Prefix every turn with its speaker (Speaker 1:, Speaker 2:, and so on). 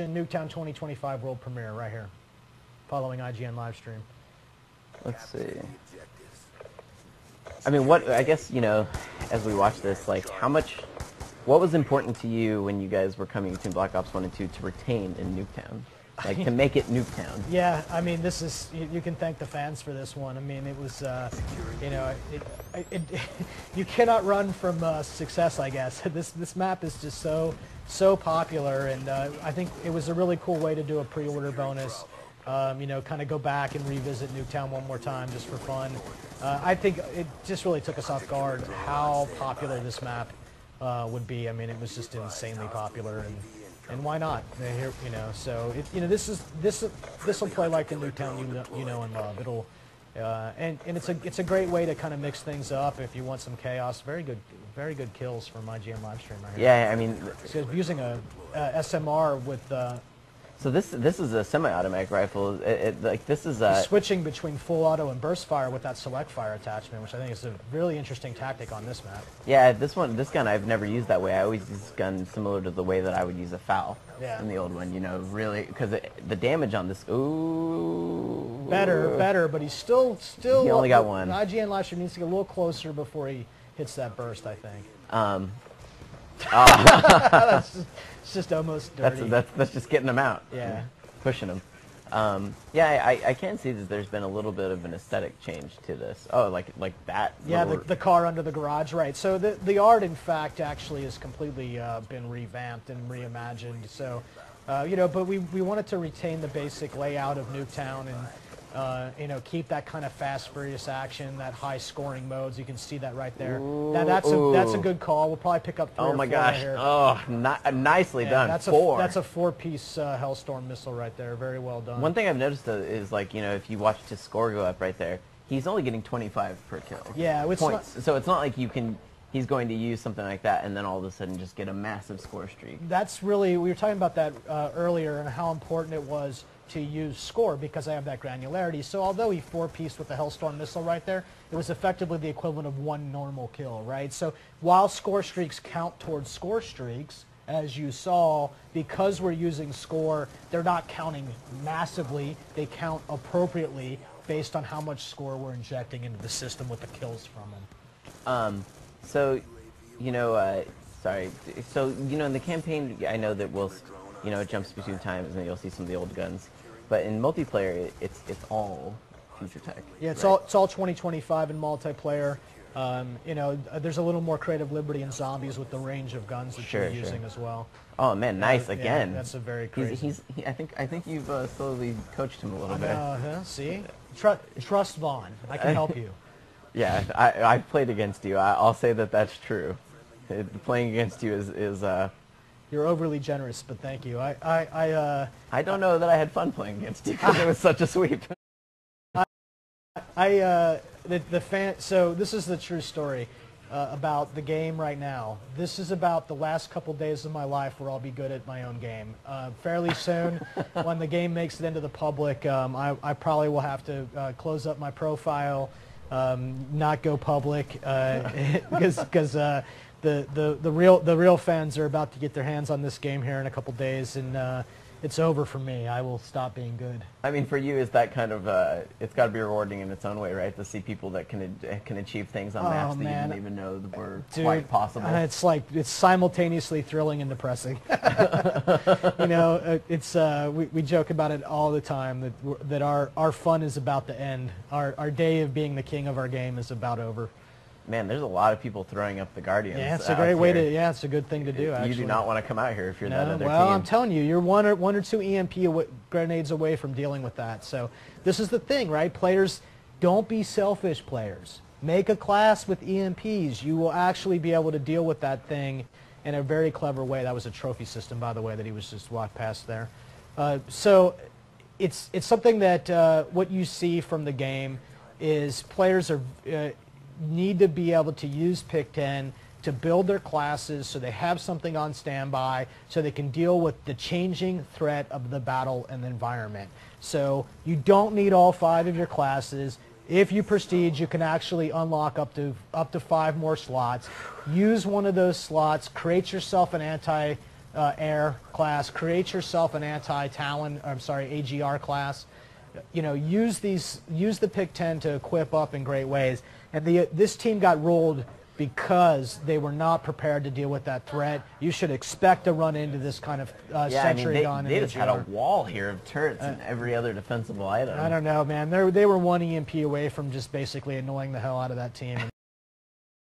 Speaker 1: Nuketown 2025 world premiere right here, following IGN live stream.
Speaker 2: Let's see. I mean, I guess, as we watch this, like, what was important to you when you guys were coming to Black Ops 1 and 2 to retain in Nuketown? Like, to make it Nuketown?
Speaker 1: Yeah, I mean, this is, you can thank the fans for this one. I mean, it was, you cannot run from success, I guess. This map is just so popular, and I think it was a really cool way to do a pre-order bonus. Kind of go back and revisit Nuketown one more time just for fun. I think it just really took us off guard how popular this map would be. I mean, it was just insanely popular, and why not? Here, so this will play like the Nuketown you know and love. It'll and it's a great way to kind of mix things up if you want some chaos. Very good kills from IGN live stream right here.
Speaker 2: Yeah, I mean,
Speaker 1: so using a SMR with.
Speaker 2: So this is a semi-automatic rifle. This is
Speaker 1: switching between full auto and burst fire with that select fire attachment, which I think is a really interesting tactic on this map.
Speaker 2: Yeah, this gun I've never used that way. I always use this gun similar to the way that I would use a FAL in the old one. Really, because the damage on this,
Speaker 1: better, but he's still.
Speaker 2: He only got one.
Speaker 1: IGN live stream needs to get a little closer before he hits that burst, I think. It's just almost dirty.
Speaker 2: That's just getting them out.
Speaker 1: Yeah.
Speaker 2: Pushing them. I can see that there's been a little bit of an aesthetic change to this. Oh, like that.
Speaker 1: Yeah, the car under the garage, right. So the art, in fact, actually has completely been revamped and reimagined. So, but we wanted to retain the basic layout of Nuketown and, keep that kind of fast, furious action, that high scoring modes. You can see that right there. That's a good call. We'll probably pick up 3 or 4
Speaker 2: my gosh.
Speaker 1: right here.
Speaker 2: Oh, nicely done.
Speaker 1: That's
Speaker 2: four.
Speaker 1: That's a 4-piece Hellstorm missile right there. Very well done.
Speaker 2: One thing I've noticed is, like, if you watch his score go up right there, he's only getting 25 per kill.
Speaker 1: Yeah,
Speaker 2: points. So it's not like he's going to use something like that and then all of a sudden just get a massive score streak.
Speaker 1: That's really, we were talking about that earlier and how important it was to use score because I have that granularity. So although he 4-pieced with the Hellstorm missile right there, it was effectively the equivalent of 1 normal kill, right? So while score streaks count towards score streaks, as you saw, because we're using score, they're not counting massively. They count appropriately based on how much score we're injecting into the system with the kills from them.
Speaker 2: So, sorry. So, in the campaign, I know that it jumps between times and you'll see some of the old guns. But in multiplayer, it's all future tech.
Speaker 1: Yeah, it's
Speaker 2: right?
Speaker 1: all 2025 in multiplayer. There's a little more creative liberty in zombies with the range of guns that you're using as well.
Speaker 2: Oh man, nice again.
Speaker 1: Yeah, that's a very crazy.
Speaker 2: I think you've slowly coached him a little bit.
Speaker 1: See, trust Vaughn. I can help you.
Speaker 2: Yeah, I've played against you. I'll say that's true. Playing against you is.
Speaker 1: You're overly generous, but thank you.
Speaker 2: I don't know that I had fun playing against you because it was such a sweep.
Speaker 1: So this is the true story about the game right now. This is about the last couple days of my life where I'll be good at my own game. Fairly soon, when the game makes it into the public, I probably will have to close up my profile, not go public, because the real fans are about to get their hands on this game here in a couple days, and it's over for me. I will stop being good.
Speaker 2: I mean, for you, is that kind of it's got to be rewarding in its own way, right? To see people that can achieve things on maps that you didn't even know that were quite possible.
Speaker 1: It's simultaneously thrilling and depressing. We joke about it all the time that our fun is about to end. Our day of being the king of our game is about over.
Speaker 2: Man, there's a lot of people throwing up the Guardians.
Speaker 1: Yeah, it's a great way to. Yeah, it's a good thing to do. Actually,
Speaker 2: you do not want to come out here if you're that other team.
Speaker 1: Well, I'm telling you, you're one or two EMP grenades away from dealing with that. So this is the thing, right? Players, don't be selfish. Players, make a class with EMPs. You will actually be able to deal with that thing in a very clever way. That was a trophy system, by the way, that he was just walked past there. So it's something that what you see from the game is players are. Need to be able to use Pick-10 to build their classes so they have something on standby so they can deal with the changing threat of the battle and the environment. So you don't need all 5 of your classes. If you prestige, you can actually unlock up to 5 more slots. Use one of those slots, create yourself an air class. Create yourself an anti-Talon, I'm sorry, AGR class. You know, use the pick 10 to equip up in great ways. And this team got rolled because they were not prepared to deal with that threat. You should expect to run into this kind of sentry gun.
Speaker 2: They just had a wall here of turrets and every other defensible item.
Speaker 1: I don't know, man. They were one EMP away from just basically annoying the hell out of that team.